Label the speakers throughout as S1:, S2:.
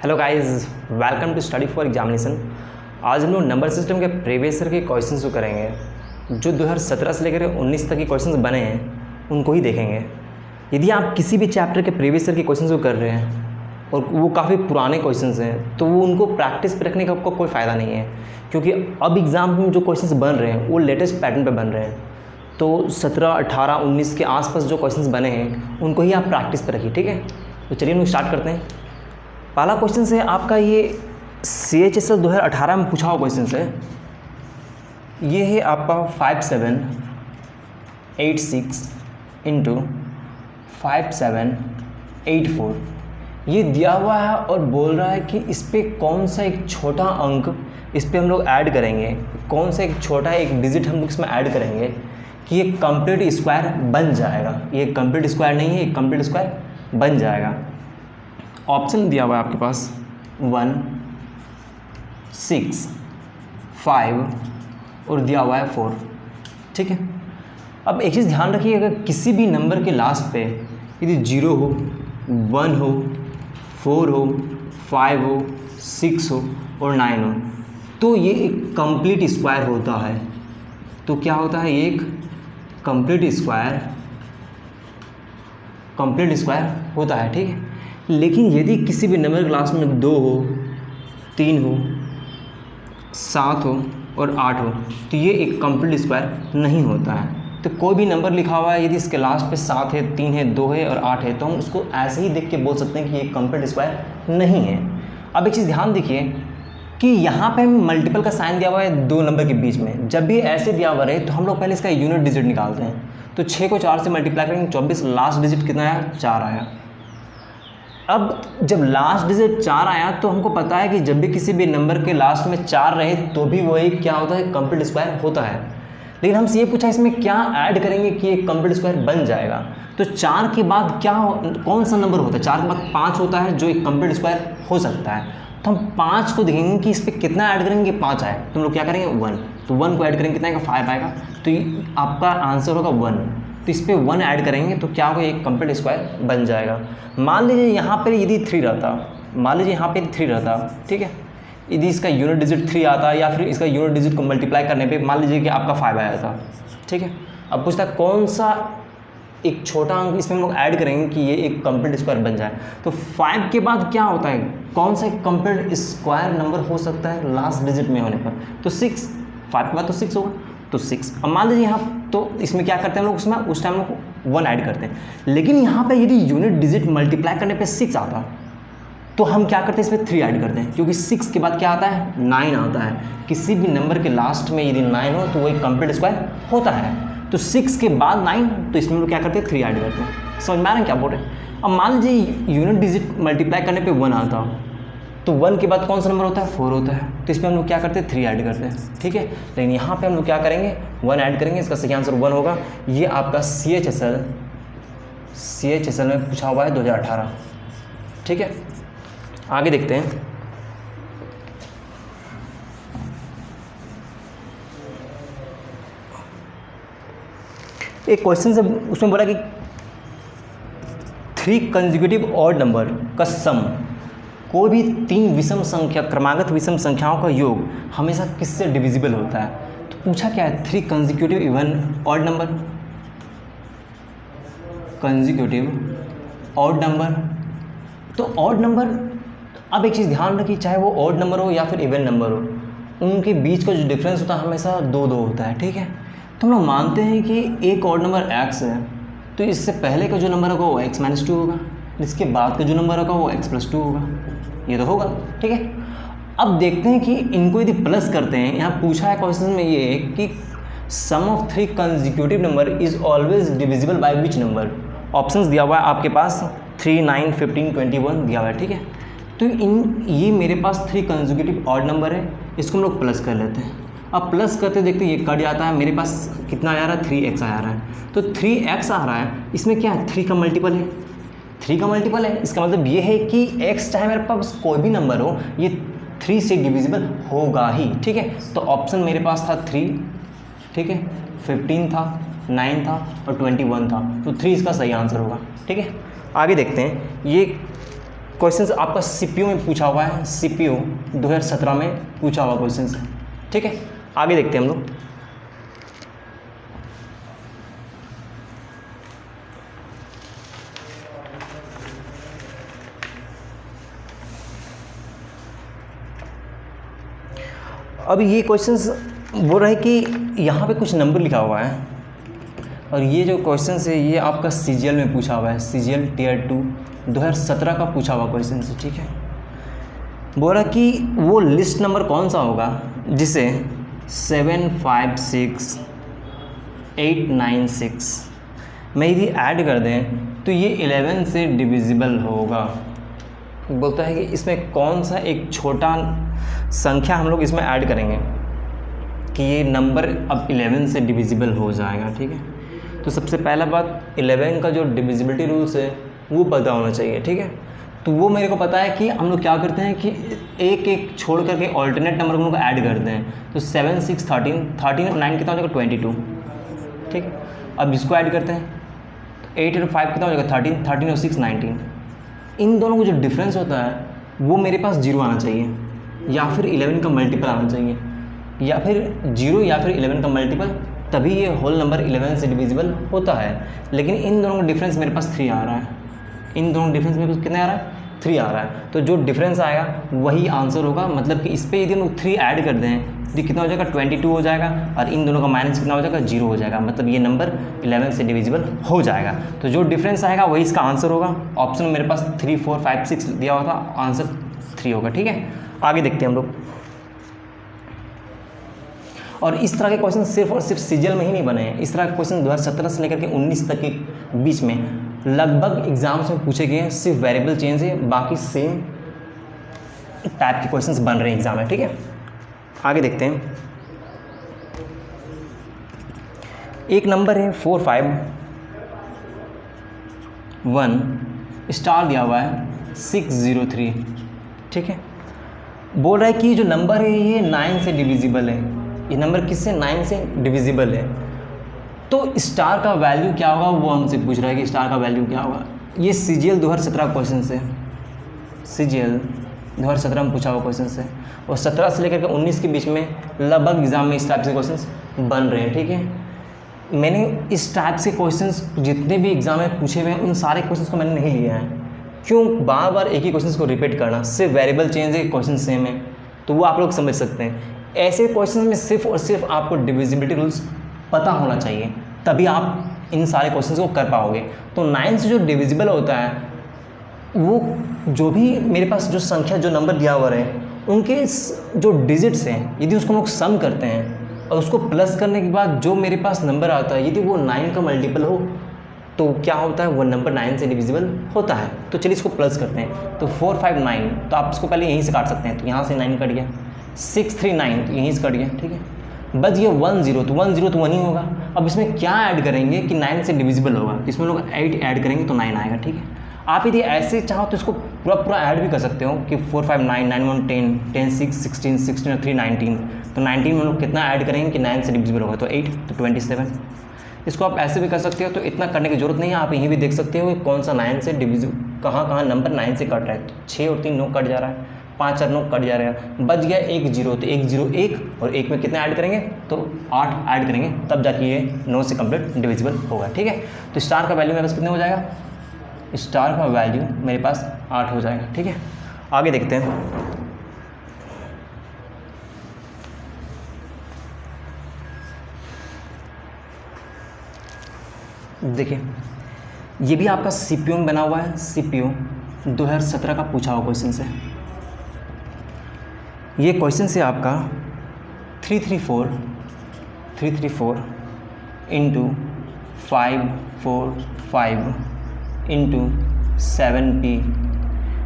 S1: Hello guys, welcome to study for examination. आज हम लोग नंबर सिस्टम के प्रीवियस ईयर के क्वेश्चंस को करेंगे। जो 2017 से लेकर 19 तक के क्वेश्चंस बने हैं उनको ही देखेंगे। यदि आप किसी भी चैप्टर के प्रीवियस ईयर के क्वेश्चंस को कर रहे हैं और वो काफ़ी पुराने क्वेश्चंस हैं तो वो उनको प्रैक्टिस पे रखने का आपको कोई फ़ायदा नहीं है, क्योंकि अब एग्ज़ाम में जो क्वेश्चंस बन रहे हैं वो लेटेस्ट पैटर्न पे बन रहे हैं। तो 17, 18, 19 के आसपास जो क्वेश्चंस बने हैं उनको ही आप प्रैक्टिस पे रखिए, ठीक है। तो चलिए हम लोग स्टार्ट करते हैं। पहला क्वेश्चन है आपका, ये CHSL 2018 में पूछा हुआ क्वेश्चन है। ये है आपका 5786 इंटू 5784। ये दिया हुआ है और बोल रहा है कि इस पर कौन सा एक छोटा अंक इस पर हम लोग ऐड करेंगे, कौन सा एक छोटा एक डिजिट हम लोग इसमें ऐड करेंगे कि ये कंप्लीट स्क्वायर बन जाएगा। ये कंप्लीट स्क्वायर नहीं है, ये कंप्लीट स्क्वायर बन जाएगा। ऑप्शन दिया हुआ है आपके पास 1, 6, 5 और दिया हुआ है 4, ठीक है। अब एक चीज़ ध्यान रखिए, अगर किसी भी नंबर के लास्ट पे यदि 0 हो, 1 हो, 4 हो, 5 हो, 6 हो और 9 हो तो ये एक कंप्लीट स्क्वायर होता है। तो क्या होता है, ये एक कंप्लीट स्क्वायर होता है, ठीक है। लेकिन यदि किसी भी नंबर क्लास में 2 हो, 3 हो, 7 हो और 8 हो तो ये एक कंप्लीट स्क्वायर नहीं होता है। तो कोई भी नंबर लिखा हुआ है, यदि इसके लास्ट पे 7 है, 3 है, 2 है और 8 है तो हम उसको ऐसे ही देख के बोल सकते हैं कि ये कंप्लीट स्क्वायर नहीं है। अब एक चीज़ ध्यान देखिए कि यहाँ पे हमें मल्टीपल का साइन दिया हुआ है 2 नंबर के बीच में। जब भी ऐसे दिया हुआ रहे तो हम लोग पहले इसका यूनिट डिजिट निकालते हैं। तो 6 को 4 से मल्टीप्लाई करेंगे 24, लास्ट डिजिट कितना आया, 4 आया। अब जब लास्ट डिजिट 4 आया तो हमको पता है कि जब भी किसी भी नंबर के लास्ट में 4 रहे तो भी वही क्या होता है, कंप्लीट स्क्वायर होता है। लेकिन हमसे ये पूछा इसमें क्या ऐड करेंगे कि एक कंप्लीट स्क्वायर बन जाएगा। तो 4 के बाद क्या कौन सा नंबर होता है, 4 के बाद 5 होता है जो एक कंप्लीट स्क्वायर हो सकता है। तो हम 5 को देखेंगे कि इस पर कितना ऐड करेंगे, 5 आए तो हम लोग क्या करेंगे 1। तो 1 को ऐड करेंगे कितना आएगा, 5 आएगा। तो आपका आंसर होगा 1। तो इस पर 1 ऐड करेंगे तो क्या होगा, एक कंप्लीट स्क्वायर बन जाएगा। मान लीजिए यहाँ पर यदि 3 रहता, ठीक है, यदि इसका यूनिट डिजिट 3 आता या फिर इसका यूनिट डिजिट को मल्टीप्लाई करने पे मान लीजिए कि आपका 5 आया था, ठीक है। अब पूछता है कौन सा एक छोटा अंक इसमें हम लोग ऐड करेंगे कि ये एक कंप्लीट स्क्वायर बन जाए। तो 5 के बाद क्या होता है, कौन सा एक कंप्लीट स्क्वायर नंबर हो सकता है लास्ट डिजिट में होने पर, तो 6। 5 के बाद तो 6 होगा, तो 6। अब मान लीजिए यहाँ तो इसमें क्या करते हैं हम लोग, उसमें उस टाइम लोग 1 ऐड करते हैं। लेकिन यहाँ पे यदि यूनिट डिजिट मल्टीप्लाई करने पे 6 आता तो हम क्या करते हैं, इसमें 3 ऐड करते हैं, क्योंकि 6 के बाद क्या आता है, 9 आता है। किसी भी नंबर के लास्ट में यदि 9 हो तो वो एक कंप्लीट स्क्वायर होता है। तो 6 के बाद 9 तो इसमें हम लोग क्या करते हैं, 3 ऐड करते हैं। समझ में आ रहा है क्या बोल रहे हैं। अब मान लीजिए यूनिट डिजिट मल्टीप्लाई करने पे 1 आता तो 1 के बाद कौन सा नंबर होता है, 4 होता है। तो इसमें हम लोग क्या करते हैं, 3 ऐड करते हैं, ठीक है। लेकिन यहाँ पे हम लोग क्या करेंगे, 1 ऐड करेंगे। इसका सही आंसर 1 होगा। ये आपका CHSL में पूछा हुआ है 2018, ठीक है। आगे देखते हैं। एक क्वेश्चन से उसमें बोला कि 3 कंसेक्यूटिव ऑड नंबर का सम, कोई भी 3 विषम संख्या, क्रमागत विषम संख्याओं का योग हमेशा किससे डिविजिबल होता है। तो पूछा क्या है, 3 consecutive even odd number, consecutive odd number. तो ऑड नंबर, अब एक चीज़ ध्यान रखिए, चाहे वो ऑड नंबर हो या फिर इवन नंबर हो, उनके बीच का जो डिफरेंस होता है हमेशा 2-2 होता है, ठीक है। तो हम लोग मानते हैं कि एक ऑड नंबर x है तो इससे पहले का जो नंबर होगा वो x-2 होगा, इसके बाद का जो नंबर होगा वो x+2 होगा। ये तो होगा, ठीक है। अब देखते हैं कि इनको यदि प्लस करते हैं, यहाँ पूछा है क्वेश्चन में ये कि sum of 3 consecutive number is always divisible by which number. Options दिया हुआ है आपके पास 3, 9, 15, 21 दिया हुआ है, ठीक है। तो ये मेरे पास 3 कंसेक्यूटिव ऑड नंबर है, इसको हम लोग प्लस कर लेते हैं। अब प्लस करते देखते ये कट जाता है, मेरे पास कितना आ रहा है, 3x आ रहा है। तो 3x आ रहा है, इसमें क्या है, 3 का मल्टीपल है, 3 का मल्टीपल है। इसका मतलब ये है कि x चाहे मेरे पास कोई भी नंबर हो ये 3 से डिविजिबल होगा ही, ठीक है। तो ऑप्शन मेरे पास था 3, ठीक है, 15 था, 9 था और 21 था। तो 3 इसका सही आंसर होगा, ठीक है। आगे देखते हैं। ये क्वेश्चन आपका सीपीयू में पूछा हुआ है, सीपीयू 2017 में पूछा हुआ क्वेश्चन है, ठीक है। आगे देखते हैं हम लोग। अब ये क्वेश्चंस बोल रहा है कि यहाँ पे कुछ नंबर लिखा हुआ है और ये जो क्वेश्चंस है ये आपका सीजीएल में पूछा हुआ है, सीजीएल टियर 2 2017 का पूछा हुआ क्वेश्चन है, ठीक है। बोल रहा कि वो लिस्ट नंबर कौन सा होगा जिसे 756896 में यदि ऐड कर दें तो ये 11 से डिविजिबल होगा। बोलता है कि इसमें कौन सा एक छोटा संख्या हम लोग इसमें ऐड करेंगे कि ये नंबर अब 11 से डिविजिबल हो जाएगा, ठीक है। तो सबसे पहला बात 11 का जो डिविजिबिलिटी रूल्स है वो पता होना चाहिए, ठीक है। तो वो मेरे को पता है कि हम लोग क्या करते हैं कि एक एक छोड़ करके ऑल्टरनेट नंबर को हम लोग ऐड करते हैं। तो 7 6 13 13 और 9 कितना हो जाएगा 22, ठीक है। अब इसको ऐड करते हैं तो 8 और 5 कितना हो जाएगा 13 13 और 6 19। इन दोनों को जो डिफरेंस होता है वो मेरे पास 0 आना चाहिए या फिर 11 का मल्टीपल आना चाहिए, या फिर 0 या फिर 11 का मल्टीपल, तभी ये होल नंबर 11 से डिविजिबल होता है। लेकिन इन दोनों का डिफरेंस मेरे पास 3 आ रहा है, इन दोनों डिफरेंस मेरे पास कितना आ रहा है 3 आ रहा है। तो जो डिफरेंस आएगा वही आंसर होगा। मतलब कि इस पर यदि हम लोग 3 ऐड कर दें तो कितना हो जाएगा 22 हो जाएगा और इन दोनों का माइनस कितना हो जाएगा 0 हो जाएगा। मतलब ये नंबर 11 से डिविजिबल हो जाएगा। तो जो डिफरेंस आएगा वही इसका आंसर होगा। ऑप्शन में मेरे पास 3 4 5 6 दिया हुआ था, आंसर 3 होगा, ठीक है। आगे देखते हैं हम लोग। और इस तरह के क्वेश्चन सिर्फ और सिर्फ सीजीएल में ही नहीं बने हैं, इस तरह के क्वेश्चन 2017 से लेकर के 19 तक के बीच में लगभग एग्जाम्स में पूछे गए हैं। सिर्फ वेरिएबल चेंज है, बाकी सेम टाइप के क्वेश्चंस बन रहे हैं एग्जाम में, ठीक है। आगे देखते हैं। एक नंबर है 451 स्टार दिया हुआ है 603, ठीक है। बोल रहा है कि जो नंबर है ये 9 से डिविजिबल है। ये नंबर किससे 9 से डिविजिबल है। तो स्टार का वैल्यू क्या होगा वो हमसे पूछ रहा है कि स्टार का वैल्यू क्या होगा। ये सीजीएल 2017 क्वेश्चन से, सीजीएल 2017 में पूछा हुआ क्वेश्चन से, और 17 से लेकर के 19 के बीच में लगभग एग्जाम में इस टाइप से क्वेश्चंस बन रहे हैं, ठीक है। मैंने इस टाइप से क्वेश्चंस जितने भी एग्जाम में पूछे हुए हैं उन सारे क्वेश्चंस को मैंने नहीं लिया है। क्यों बार बार एक ही क्वेश्चंस को रिपीट करना, सिर्फ वेरिएबल चेंज है, क्वेश्चन सेम है, तो वो आप लोग समझ सकते हैं। ऐसे क्वेश्चन में सिर्फ और सिर्फ आपको डिविजिबिलिटी रूल्स पता होना चाहिए, तभी आप इन सारे क्वेश्चंस को कर पाओगे। तो 9 से जो डिविजिबल होता है वो जो भी मेरे पास जो संख्या जो नंबर दिया हुआ है उनके जो डिजिट्स हैं यदि उसको हम लोग सम करते हैं और उसको प्लस करने के बाद जो मेरे पास नंबर आता है यदि वो 9 का मल्टीपल हो तो क्या होता है वो नंबर 9 से डिविजिबल होता है। तो चलिए इसको प्लस करते हैं। तो 459 तो आप इसको पहले यहीं से काट सकते हैं, तो यहाँ से 9 कट गया। 639 तो यहीं से कट गया, ठीक है। बस ये 10 तो 10 तो 1 ही होगा। अब इसमें क्या ऐड करेंगे कि 9 से डिविजिबल होगा, इसमें लोग 8 ऐड करेंगे तो 9 आएगा, ठीक है। आप यदि ऐसे चाहो तो इसको पूरा ऐड भी कर सकते हो कि 459 91 10 10 6 16 16 और 3 19। तो 19 में लोग कितना ऐड करेंगे कि 9 से डिविजिबल होगा, तो 8 तो 27। इसको आप ऐसे भी कर सकते हो, तो इतना करने की जरूरत नहीं है। आप यहीं भी देख सकते हो कि कौन सा 9 से डिविजिबल, कहाँ नंबर 9 से कट रहा है। 6 और 3 9 कट जा रहा है, 5 और 9 कट जा रहा है, बच गया 1 0। तो 1 0 1 और 1 में कितना ऐड करेंगे तो 8 ऐड करेंगे, तब जाके ये 9 से कंप्लीट डिविजिबल होगा, ठीक है। तो स्टार का वैल्यू मेरे पास कितने हो जाएगा, स्टार का वैल्यू मेरे पास 8 हो जाएगा, ठीक है। आगे देखते हैं। देखिए ये भी आपका सीपीयू में बना हुआ है, सीपीयू 2017 का पूछा हुआ क्वेश्चन से। ये क्वेश्चन से आपका 334 इंटू 545 इंटू 7p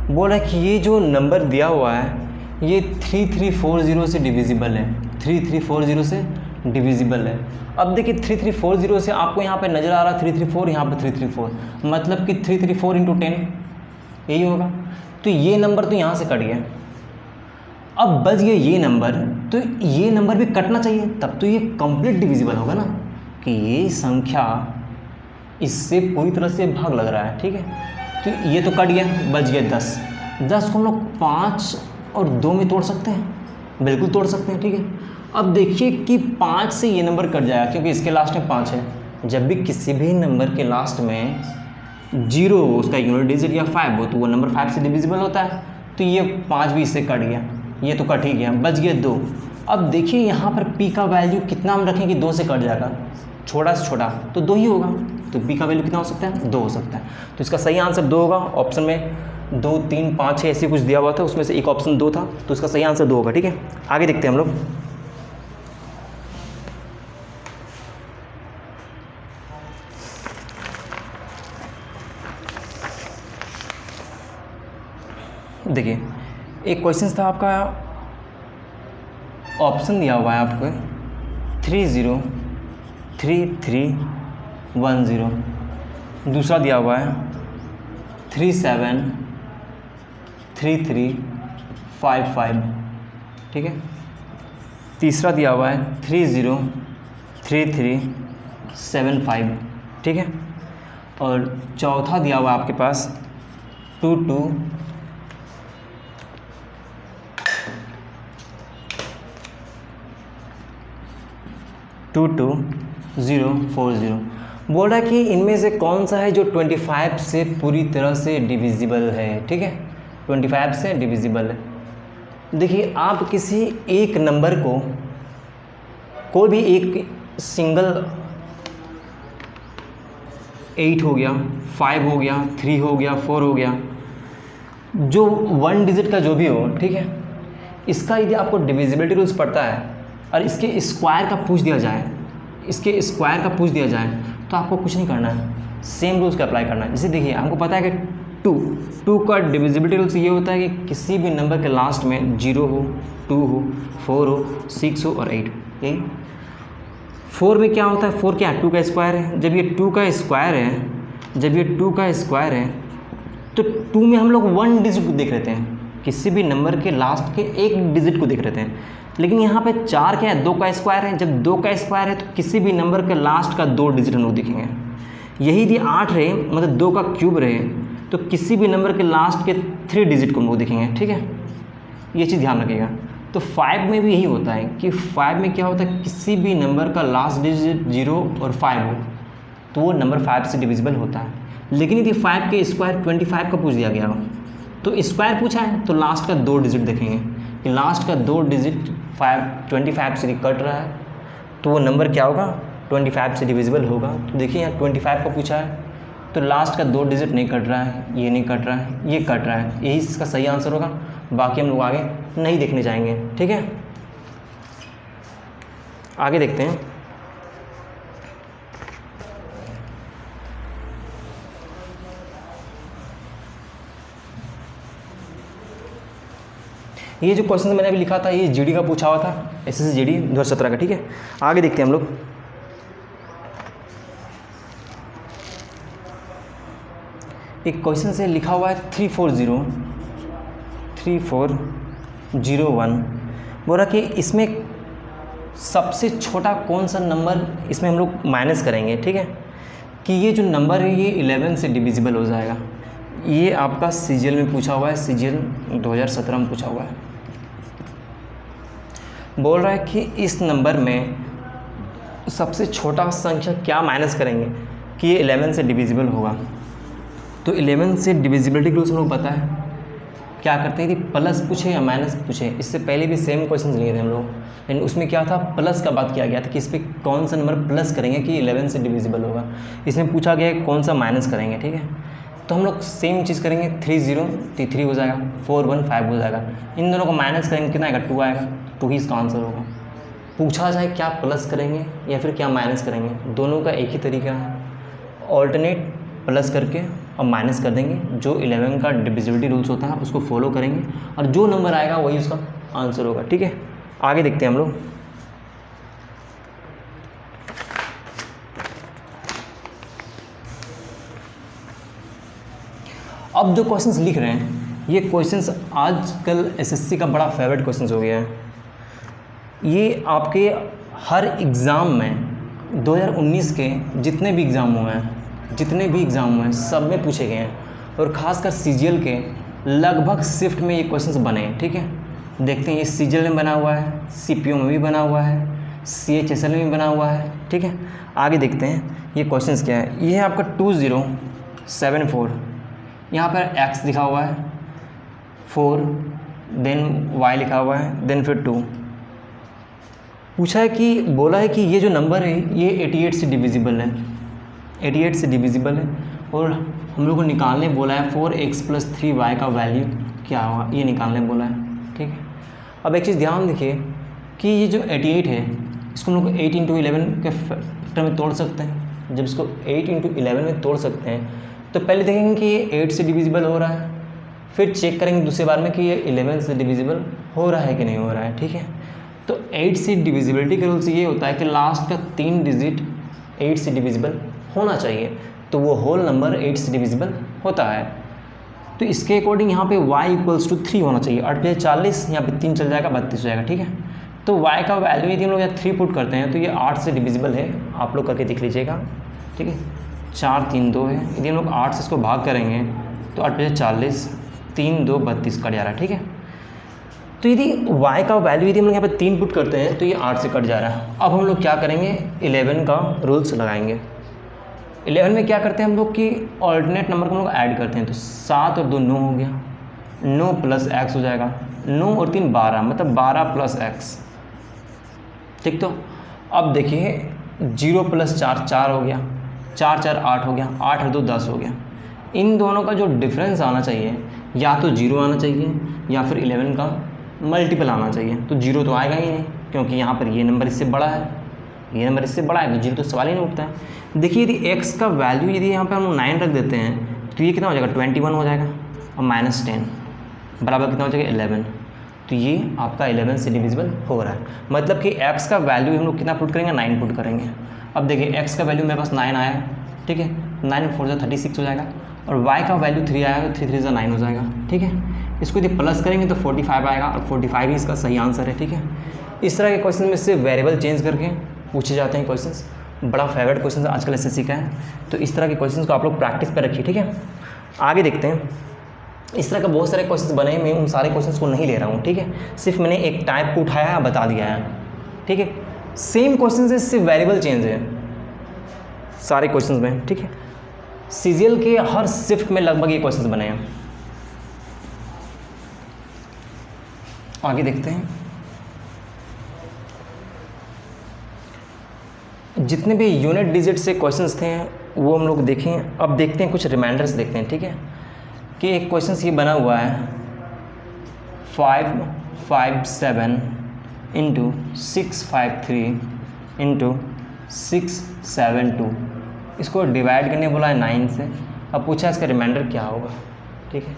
S1: बोल रहा है कि ये जो नंबर दिया हुआ है ये 3340 से डिविजिबल है, 3340 से डिविजिबल है। अब देखिए 3340 से आपको यहाँ पे नज़र आ रहा है 334, यहाँ पे 334, मतलब कि 334 इंटू 10 यही होगा। तो ये नंबर तो यहाँ से कट गया। अब बच गया ये नंबर, तो ये नंबर भी कटना चाहिए, तब तो ये कंप्लीट डिविजिबल होगा ना, कि ये संख्या इससे पूरी तरह से भाग लग रहा है, ठीक है। तो ये तो कट गया, बच गया 10। 10 को हम लोग 5 और 2 में तोड़ सकते हैं, बिल्कुल तोड़ सकते हैं, ठीक है। अब देखिए कि 5 से ये नंबर कट जाएगा क्योंकि इसके लास्ट में 5 है। जब भी किसी भी नंबर के लास्ट में 0 हो, उसका यूनिट डिजिट या 5 हो, तो वो नंबर 5 से डिविजिबल होता है। तो ये 5 भी इससे कट गया, ये तो कट ही गया, बच गया 2। अब देखिए यहाँ पर p का वैल्यू कितना हम रखें कि 2 से कट जाएगा, छोटा से छोटा तो 2 ही होगा। तो p का वैल्यू कितना हो सकता है, 2 हो सकता है। तो इसका सही आंसर 2 होगा। ऑप्शन में 2, 3, 5, 6 ऐसे कुछ दिया हुआ था, उसमें से एक ऑप्शन 2 था, तो इसका सही आंसर 2 होगा, ठीक है। आगे देखते हैं हम लोग। देखिए एक क्वेश्चन था आपका, ऑप्शन दिया हुआ है आपको 303310, दूसरा दिया हुआ है 373355, ठीक है। तीसरा दिया हुआ है 303375, ठीक है। और चौथा दिया हुआ है आपके पास 22040। बोल रहा है कि इनमें से कौन सा है जो 25 से पूरी तरह से डिविजिबल है, ठीक है। 25 से डिविजिबल है। देखिए आप किसी एक नंबर को, कोई भी एक सिंगल 8 हो गया, 5 हो गया, 3 हो गया, 4 हो गया, जो 1 डिजिट का जो भी हो, ठीक है, इसका यदि आपको डिविजिबिलिटी रूल्स पढ़ता है और इसके स्क्वायर का पूछ दिया जाए, तो आपको कुछ नहीं करना है, सेम रूल्स का अप्लाई करना है। जैसे देखिए हमको पता है कि 2 का डिविजिबिलिटी रूल्स ये होता है कि किसी भी नंबर के लास्ट में 0 हो, 2 हो, 4 हो, 6 हो और 8, यही। 4 में क्या होता है, 4 क्या है, 2 का स्क्वायर है। जब ये 2 का स्क्वायर है, तो 2 में हम लोग 1 डिजिट को देख लेते हैं, किसी भी नंबर के लास्ट के 1 डिजिट को देख लेते हैं। लेकिन यहाँ पे 4 क्या है, 2 का स्क्वायर है। जब 2 का स्क्वायर है तो किसी भी नंबर के लास्ट का 2 डिजिट हम लोग देखेंगे। यही यदि 8 रहे, मतलब 2 का क्यूब रहे, तो किसी भी नंबर के लास्ट के 3 डिजिट को हम लोग देखेंगे, ठीक है। ये चीज़ ध्यान रखिएगा। तो 5 में भी यही होता है कि 5 में क्या होता है, किसी भी नंबर का लास्ट डिजिट 0 और 5 हो तो वो नंबर 5 से डिविजिबल होता है। लेकिन यदि 5 के स्क्वायर 25 का पूछ दिया गया हो, तो स्क्वायर पूछा है तो लास्ट का 2 डिजिट देखेंगे कि लास्ट का 2 डिजिट 25 से कट रहा है, तो वो नंबर क्या होगा, 25 से डिविजिबल होगा। तो देखिए यहाँ 25 का पूछा है, तो लास्ट का 2 डिजिट नहीं कट रहा है, ये नहीं कट रहा है, ये कट रहा है, यही इसका सही आंसर होगा। बाकी हम लोग आगे नहीं देखने जाएंगे, ठीक है। आगे देखते हैं। ये जो क्वेश्चन मैंने अभी लिखा था, ये जीडी का पूछा हुआ था, एसएससी जीडी 2017 का, ठीक है। आगे देखते हैं हम लोग। एक क्वेश्चन से लिखा हुआ है 3401। बोल रहा कि इसमें सबसे छोटा कौन सा नंबर इसमें हम लोग माइनस करेंगे, ठीक है, कि ये जो नंबर है ये 11 से डिविजिबल हो जाएगा। ये आपका सीजीएल में पूछा हुआ है, सीजीएल 2017 में पूछा हुआ है। बोल रहा है कि इस नंबर में सबसे छोटा संख्या क्या माइनस करेंगे कि ये 11 से डिविजिबल होगा। तो 11 से डिविजिबिलिटी रूल्स हम लोग पता है, क्या करते हैं, यदि प्लस पूछे या माइनस पूछे। इससे पहले भी सेम क्वेश्चन लिए थे हम लोग, लेकिन उसमें क्या था, प्लस का बात किया गया था कि इस पर कौन सा नंबर प्लस करेंगे कि 11 से डिविजिबल होगा। इसमें पूछा गया है कौन सा माइनस करेंगे, ठीक है। तो हम लोग सेम चीज़ करेंगे, 30 हो जाएगा, 415 हो जाएगा। इन दोनों को माइनस करेंगे, कितना आएगा, 2 आएगा। 2 ही इसका आंसर होगा। पूछा जाए क्या प्लस करेंगे या फिर क्या माइनस करेंगे, दोनों का एक ही तरीका है, ऑल्टरनेट प्लस करके और माइनस कर देंगे। जो 11 का डिविजिबिलिटी रूल्स होता है उसको फॉलो करेंगे और जो नंबर आएगा वही उसका आंसर होगा, ठीक है। आगे देखते हैं हम लोग। अब जो क्वेश्चंस लिख रहे हैं, ये क्वेश्चंस आजकल एसएससी का बड़ा फेवरेट क्वेश्चंस हो गया है। ये आपके हर एग्ज़ाम में 2019 के जितने भी एग्ज़ाम हुए हैं सब में पूछे गए हैं। और ख़ासकर सीजीएल के लगभग शिफ्ट में ये क्वेश्चंस बने हैं, ठीक है। देखते हैं, ये सीजीएल में बना हुआ है, सीपीयू में भी बना हुआ है, सीएचएसएल में भी बना हुआ है, ठीक है। आगे देखते हैं ये क्वेश्चंस क्या है। ये है आपका 2074, यहाँ पर x लिखा हुआ है, 4 देन y लिखा हुआ है, देन फिर 2। पूछा है कि बोला है कि ये जो नंबर है ये 88 से डिविजिबल है, 88 से डिविजिबल है, और हम लोग को निकालने बोला है 4x + 3y का वैल्यू क्या होगा, ये निकालने बोला है, ठीक है। अब एक चीज़ ध्यान देखिए कि ये जो 88 है इसको हम लोग 8 × 11 के फैक्टर में तोड़ सकते हैं। जब इसको 8 × 11 में तोड़ सकते हैं तो पहले देखेंगे कि ये 8 से डिविजिबल हो रहा है, फिर चेक करेंगे दूसरे बार में कि ये 11 से डिविजिबल हो रहा है कि नहीं हो रहा है, ठीक है। तो 8 से डिविजिबिलिटी के रूल से ये होता है कि लास्ट का 3 डिजिट 8 से डिविजिबल होना चाहिए, तो वो होल नंबर 8 से डिविजिबल होता है। तो इसके अकॉर्डिंग यहाँ पे y = 3 होना चाहिए। 8 पे 40, यहाँ पे 3 चल जाएगा, 32 हो जाएगा, ठीक है। तो y का वैल्यू यदि हम लोग यहाँ 3 पुट करते हैं तो ये 8 से डिविजिबल है, आप लोग करके देख लीजिएगा, ठीक है। 4 3 2 है, यदि हम लोग 8 से इसको भाग करेंगे तो 8 पे 40, 3 2 32 कट जा रहा है, ठीक है। तो यदि y का वैल्यू यदि हम लोग यहाँ पे 3 पुट करते हैं तो ये 8 से कट जा रहा है। अब हम लोग क्या करेंगे, 11 का रूल्स लगाएंगे। 11 में क्या करते हैं हम लोग कि ऑल्टरनेट नंबर को हम लोग ऐड करते हैं, तो 7 और 2 9 हो गया, 9 + x हो जाएगा, 9 और 3 12, मतलब 12 + x, ठीक। तो अब देखिए 0 + 4 4 हो गया, 4 4 8 हो गया, 8 और 2 10 हो गया। इन दोनों का जो डिफरेंस आना चाहिए या तो 0 आना चाहिए या फिर 11 का मल्टीपल आना चाहिए। तो 0 तो आएगा ही नहीं, क्योंकि यहाँ पर ये नंबर इससे बड़ा है, ये नंबर इससे बड़ा है, तो 0 तो सवाल ही नहीं उठता है। देखिए यदि x का वैल्यू यदि यहाँ पे हम 9 रख देते हैं तो ये कितना हो जाएगा, 21 हो जाएगा, और -10 बराबर कितना हो जाएगा, 11। तो ये आपका 11 से डिविजिबल हो रहा है, मतलब कि x का वैल्यू हम लोग कितना पुट करेंगे, 9 पुट करेंगे। अब देखिए x का वैल्यू मेरे पास 9 आया, ठीक है, 9 4 × 36 हो जाएगा, और y का वैल्यू 3 आएगा, तो 3 3 9 हो जाएगा, ठीक है। इसको यदि प्लस करेंगे तो 45 आएगा, और 45 ही इसका सही आंसर है, ठीक है। इस तरह के क्वेश्चन में से वेरिएबल चेंज करके पूछे जाते हैं क्वेश्चंस, बड़ा फेवरेट क्वेश्चन आजकल एसएससी का है। तो इस तरह के क्वेश्चंस को आप लोग प्रैक्टिस पर रखिए, ठीक है। आगे देखते हैं, इस तरह का बहुत सारे क्वेश्चंस बने, मैं उन सारे क्वेश्चंस को नहीं ले रहा हूँ, ठीक है। सिर्फ मैंने एक टाइप को उठाया है, बता दिया है, ठीक है। सेम क्वेश्चन है, सिर्फ वेरिएबल चेंज है सारे क्वेश्चंस में, ठीक है। सीजीएल के हर शिफ्ट में लगभग ये क्वेश्चंस बने हैं। आगे देखते हैं, जितने भी यूनिट डिजिट से क्वेश्चंस थे वो हम लोग देखें। अब देखते हैं कुछ रिमाइंडर्स देखते हैं, ठीक है। कि एक क्वेश्चन ये बना हुआ है 557 × 653 × 672, इसको डिवाइड करने बोला है 9 से। अब पूछा इसका रिमाइंडर क्या होगा, ठीक है।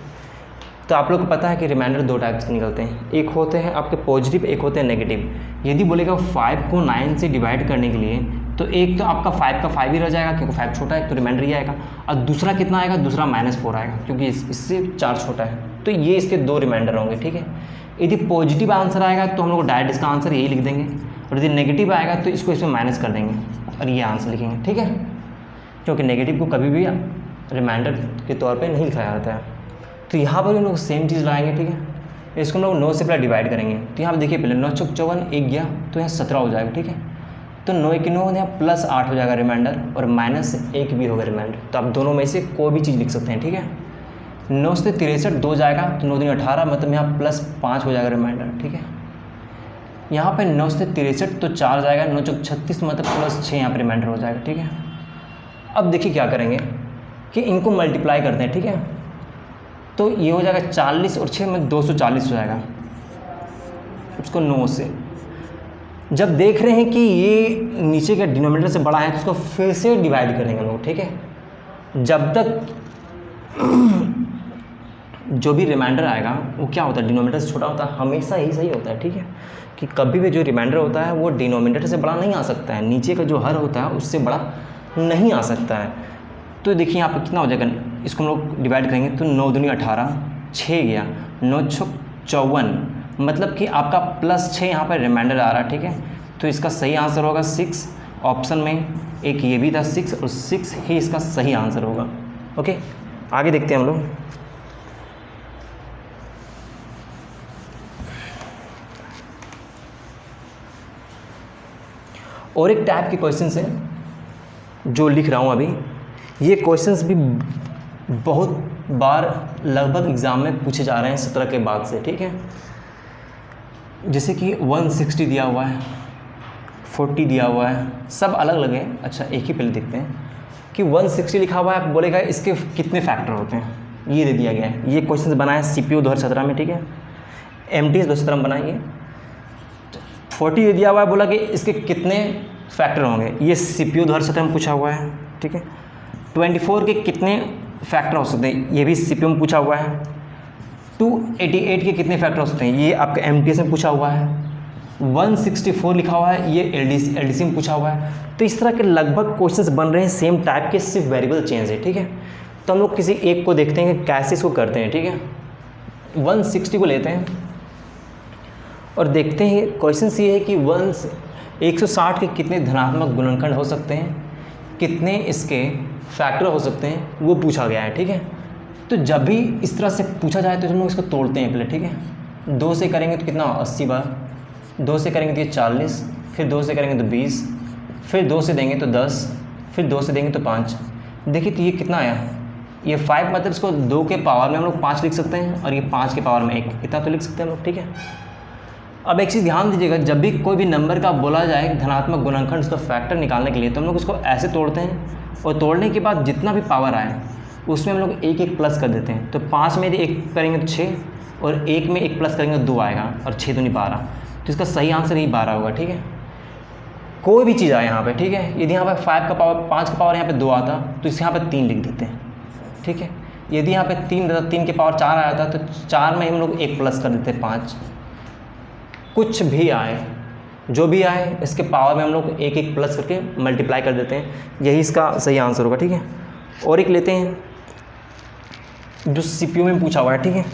S1: तो आप लोग को पता है कि रिमाइंडर 2 टाइप्स के निकलते हैं, एक होते हैं आपके पॉजिटिव, एक होते हैं नेगेटिव। यदि बोलेगा 5 को 9 से डिवाइड करने के लिए, तो एक तो आपका 5 का 5 ही रह जाएगा, क्योंकि 5 छोटा है, तो रिमाइंडर ये आएगा। और दूसरा कितना आएगा, दूसरा -4 आएगा, क्योंकि इससे 4 छोटा है। तो ये इसके 2 रिमाइंडर होंगे, ठीक है। यदि पॉजिटिव आंसर आएगा तो हम लोग डायरेक्ट इसका आंसर यही लिख देंगे, और यदि नेगेटिव आएगा तो इसको इसमें माइनस कर देंगे और ये आंसर लिखेंगे, ठीक है। क्योंकि नेगेटिव को कभी भी रिमाइंडर के तौर पर नहीं लिखा जाता है। तो यहाँ पर हम लोग सेम चीज़ लाएंगे, ठीक है। इसको हम लोग 9 से पहले डिवाइड करेंगे। तो यहाँ पर देखिए पहले 9 चौक 54, 1 गया तो यहाँ 17 हो जाएगा, ठीक है। तो 9 1 9 यहाँ +8 हो जाएगा रिमाइंडर, और -1 भी होगा रिमाइंडर। तो आप दोनों में से कोई भी चीज़ लिख सकते हैं, ठीक है। 9 से 63 2 जाएगा, तो 9 दूनी 18, मतलब यहाँ +5 हो जाएगा रिमाइंडर, ठीक है। यहाँ पे 9 से 63 तो 4 जाएगा, 9 चौक 36, मतलब +6 यहाँ पर रिमाइंडर हो जाएगा, ठीक है। अब देखिए क्या करेंगे कि इनको मल्टीप्लाई करते हैं, ठीक है। तो ये हो जाएगा 40 और 6 में 240 हो जाएगा, उसको 9 से। जब देख रहे हैं कि ये नीचे के डिनोमिनेटर से बड़ा है तो उसको फिर से डिवाइड करेंगे लोग, ठीक है। जब तक जो भी रिमाइंडर आएगा वो क्या होता है, डिनोमिनेटर से छोटा होता है, हमेशा ही सही होता है, ठीक है। कि कभी भी जो रिमाइंडर होता है वो डिनोमिनेटर से बड़ा नहीं आ सकता है, नीचे का जो हर होता है उससे बड़ा नहीं आ सकता है। तो देखिए यहाँ पर कितना हो जाएगा, इसको हम लोग डिवाइड करेंगे तो 9 दूनी 18, 6 गया, 9 छक 54, मतलब कि आपका +6 यहाँ पर रिमाइंडर आ रहा है, ठीक है। तो इसका सही आंसर होगा 6। ऑप्शन में एक ये भी था 6, और 6 ही इसका सही आंसर होगा, ओके। आगे देखते हैं हम लोग। और एक टाइप के क्वेश्चंस हैं जो लिख रहा हूँ अभी, ये क्वेश्चंस भी बहुत बार लगभग एग्ज़ाम में पूछे जा रहे हैं 17 के बाद से, ठीक है। जैसे कि 160 दिया हुआ है, 40 दिया हुआ है, सब अलग अलग है। अच्छा एक ही पहले देखते हैं कि 160 लिखा हुआ है, बोलेगा इसके कितने फैक्टर होते हैं, ये दे दिया गया है। ये क्वेश्चन बनाया CPU 2017 में, ठीक है, MTS 2017 में बनाइए। 40 दे दिया हुआ है, बोला कि इसके कितने फैक्टर होंगे, ये CPU 2017 में पूछा हुआ है, ठीक है। 24 के कितने फैक्टर हो सकते हैं, ये भी CPU में पूछा हुआ है। 288 के कितने फैक्टर हो सकते हैं, ये आपका MTS में पूछा हुआ है। 164 लिखा हुआ है, ये LDC में पूछा हुआ है। तो इस तरह के लगभग क्वेश्चंस बन रहे हैं सेम टाइप के, सिर्फ वेरिएबल चेंज है, ठीक है। तो हम लोग किसी एक को देखते हैं कि कैसे इसको करते हैं, ठीक है। 160 को लेते हैं और देखते हैं क्वेश्चन ये है कि 160 के कितने धनात्मक गुणनखंड हो सकते हैं, कितने इसके फैक्टर हो सकते हैं, वो पूछा गया है, ठीक है। तो जब भी इस तरह से पूछा जाए तो हम लोग इसको तोड़ते हैं पहले, ठीक है। 2 से करेंगे तो कितना 80 बार, 2 से करेंगे तो ये 40, फिर 2 से करेंगे तो 20, फिर 2 से देंगे तो 10, फिर 2 से देंगे तो 5। देखिए तो ये कितना आया, ये 5, मतलब इसको 2 के पावर में हम लोग 5 लिख सकते हैं और ये 5 के पावर में 1, इतना तो लिख सकते हैं हम लोग, ठीक है। अब एक चीज़ ध्यान दीजिएगा, जब भी कोई भी नंबर का बोला जाए धनात्मक गुणनखंड, उसका फैक्टर निकालने के लिए, तो हम लोग उसको ऐसे तोड़ते हैं और तोड़ने के बाद जितना भी पावर आए उसमें हम लोग एक प्लस कर देते हैं। तो 5 में यदि 1 करेंगे तो 6, और 1 में 1 प्लस करेंगे तो 2 आएगा, और 6 दूनी 12, तो इसका सही आंसर ही 12 होगा, ठीक है। कोई भी चीज़ आए यहाँ पे, ठीक है, यदि यहाँ पे 5 का पावर यहाँ पे 2 आता तो इस यहाँ पे 3 लिख देते हैं, ठीक है। यदि यहाँ पे 3 के पावर 4 आया था तो 4 में हम लोग 1 प्लस कर देते हैं 5। कुछ भी आए, जो भी आए, इसके पावर में हम लोग 1 प्लस करके मल्टीप्लाई कर देते हैं, यही इसका सही आंसर होगा, ठीक है। और एक लेते हैं जो CPU में पूछा हुआ है, ठीक है।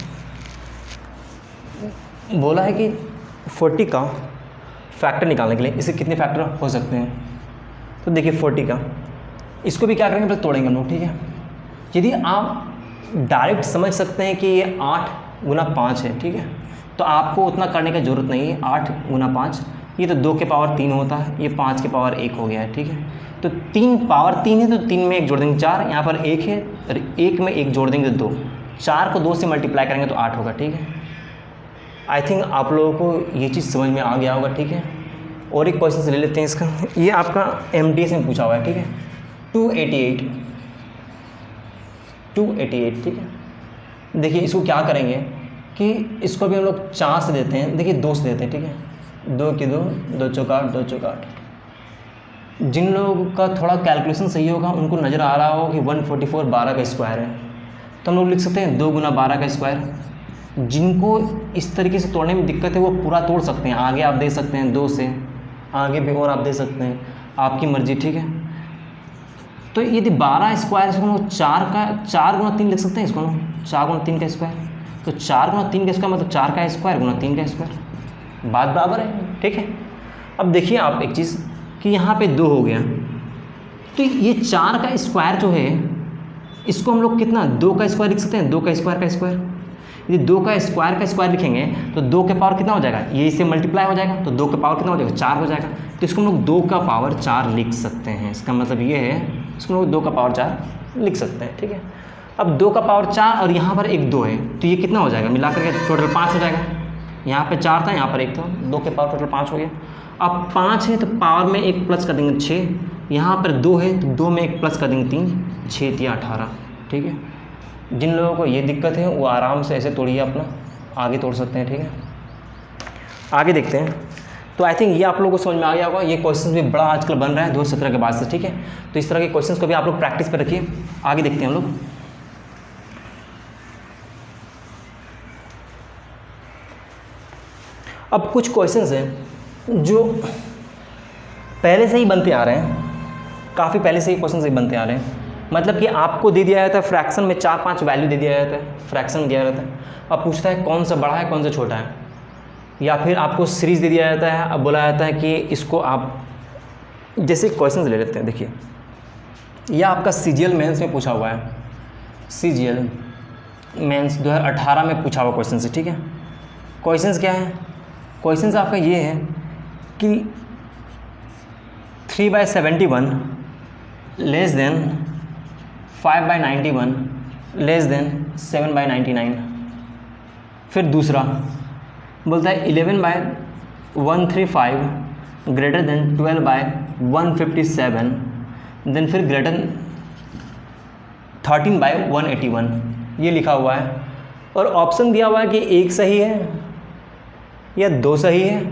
S1: बोला है कि 40 का फैक्टर निकालने के लिए इसके कितने फैक्टर हो सकते हैं। तो देखिए 40 का, इसको भी क्या करेंगे, पहले तोड़ेंगे हम लोग, ठीक है। यदि आप डायरेक्ट समझ सकते हैं कि ये 8 गुना 5 है, ठीक है, तो आपको उतना करने की ज़रूरत नहीं है। 8 गुना 5, ये तो 2 के पावर 3 होता है, ये 5 के पावर 1 हो गया है, ठीक है। तो 3 पावर 3 है, तो 3 में 1 जोड़ देंगे 4, यहाँ पर 1 है, और 1 में 1 जोड़ देंगे तो 2, 4 को 2 से मल्टीप्लाई करेंगे तो 8 होगा, ठीक है। आई थिंक आप लोगों को ये चीज़ समझ में आ गया होगा, ठीक है। और एक क्वेश्चन ले लेते हैं इसका, ये आपका MTS में पूछा हुआ है, ठीक है। 288, ठीक है। देखिए इसको क्या करेंगे कि इसको भी हम लोग 4 से देते हैं, देखिए 2 से देते हैं, ठीक है। 2 की 2, 2 चौका 8, 2 चौका 8। जिन लोगों का थोड़ा कैलकुलेशन सही होगा उनको नज़र आ रहा हो कि 144 12 का स्क्वायर है, तो हम लोग लिख सकते हैं 2 गुना 12 का स्क्वायर। जिनको इस तरीके से तोड़ने में दिक्कत है वो पूरा तोड़ सकते हैं, आगे आप दे सकते हैं 2 से, आगे भी और आप दे सकते हैं, आपकी मर्ज़ी, ठीक है। तो यदि 12 स्क्वायर इसको हम 4 गुना 3 लिख सकते हैं, इसको हम 4 गुना 3 का स्क्वायर। तो 4 गुना 3 का स्क्वायर मतलब 4 का स्क्वायर गुना 3 का स्क्वायर, बात बराबर है, ठीक है। अब देखिए आप एक चीज़ कि यहाँ पे 2 हो गया, तो ये 4 का स्क्वायर जो है इसको हम लोग कितना 2 का स्क्वायर लिख सकते हैं, 2 का स्क्वायर का स्क्वायर। यदि 2 का स्क्वायर लिखेंगे तो 2 के पावर कितना हो जाएगा, ये इससे मल्टीप्लाई हो जाएगा, तो 2 का पावर कितना हो जाएगा 4 हो जाएगा। तो इसको हम लोग 2 का पावर 4 लिख सकते हैं, इसका मतलब ये है इसको हम लोग 2 का पावर 4 लिख सकते हैं, ठीक है। अब 2 का पावर 4 और यहाँ पर एक 2 है, तो ये कितना हो जाएगा, मिला करके टोटल 5 हो जाएगा। यहाँ पे 4 था, यहाँ पर 1 था, 2 के पावर टोटल 5 हो गया। अब 5 है तो पावर में 1 प्लस कर देंगे 6, यहाँ पर 2 है तो 2 में 1 प्लस कर देंगे 3, 6 या 18, ठीक है। जिन लोगों को ये दिक्कत है वो आराम से ऐसे तोड़िए, अपना आगे तोड़ सकते हैं, ठीक है। आगे देखते हैं। तो आई थिंक ये आप लोगों को समझ में आ गया होगा। ये क्वेश्चन भी बड़ा आजकल बन रहा है 2017 के बाद से, ठीक है। तो इस तरह के क्वेश्चन को भी आप लोग प्रैक्टिस पर रखिए। आगे देखते हैं हम लोग। अब कुछ क्वेश्चंस हैं जो पहले से ही बनते आ रहे हैं, काफ़ी पहले से ही क्वेश्चन से बनते आ रहे हैं। मतलब कि आपको दे दिया जाता है फ्रैक्शन में 4-5 वैल्यू दे दिया जाता है, फ्रैक्शन दिया जाता है। अब पूछता है कौन सा बड़ा है कौन सा छोटा है, या फिर आपको सीरीज़ दे दिया जाता है। अब बोला जाता है कि इसको आप जैसे क्वेश्चन ले लेते हैं। देखिए यह आपका CGL मेंस में पूछा हुआ है, CGL मेंस 2018 में पूछा हुआ क्वेश्चन से, ठीक है। क्वेश्चन क्या है, क्वेश्चन आपका ये है कि 3/71 लेस देन 5/91 लेस देन 7/99। फिर दूसरा बोलता है 11/135 ग्रेटर देन 12/157, देन फिर ग्रेटर 13/181 ये लिखा हुआ है। और ऑप्शन दिया हुआ है कि एक सही है या दो सही है,